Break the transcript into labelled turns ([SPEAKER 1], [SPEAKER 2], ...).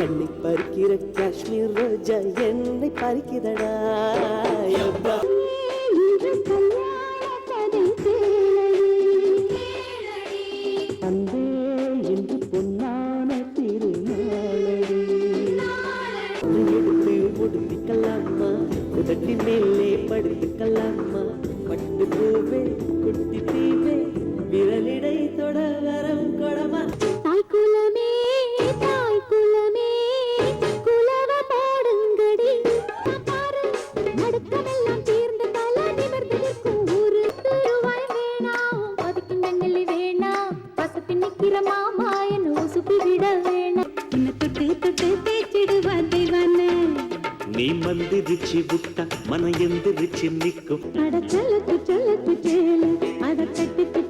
[SPEAKER 1] கண்ணை பறிக்கிற காஷ்மீர் ரோஜா என்னை பறிக்கிறடா அந்தே என்று பொன்னான திருநாளடி எடுத்து முடித்துக்கலாமா உதட்டி மேலே படுத்துக்கலாமா பட்டு பூவே குட்டி தீவே விரலிடை தொட வரம் கொடமா
[SPEAKER 2] தாய் குலமே குலவ போடுங்கடி பாரு நடுக்கமெல்லாம் தீர்ந்து தல நிமிர்ந்து நிற்கும் ஒரு திருவாய் வேணாம் அதுக்கு நங்கலி வேணாம் பசப்பி நிற்கிற மாமா என்ன சுப்பி விட வேணாம் என்ன தொட்டு தொட்டு தேய்ச்சிடுவா தெய்வானே
[SPEAKER 1] நீ மந்திரிச்சு விட்டா மன எந்திரிச்சு நிற்கும்
[SPEAKER 2] அட சொல்லத்து சொல்லத்து கேளு அத கட்டிட்டு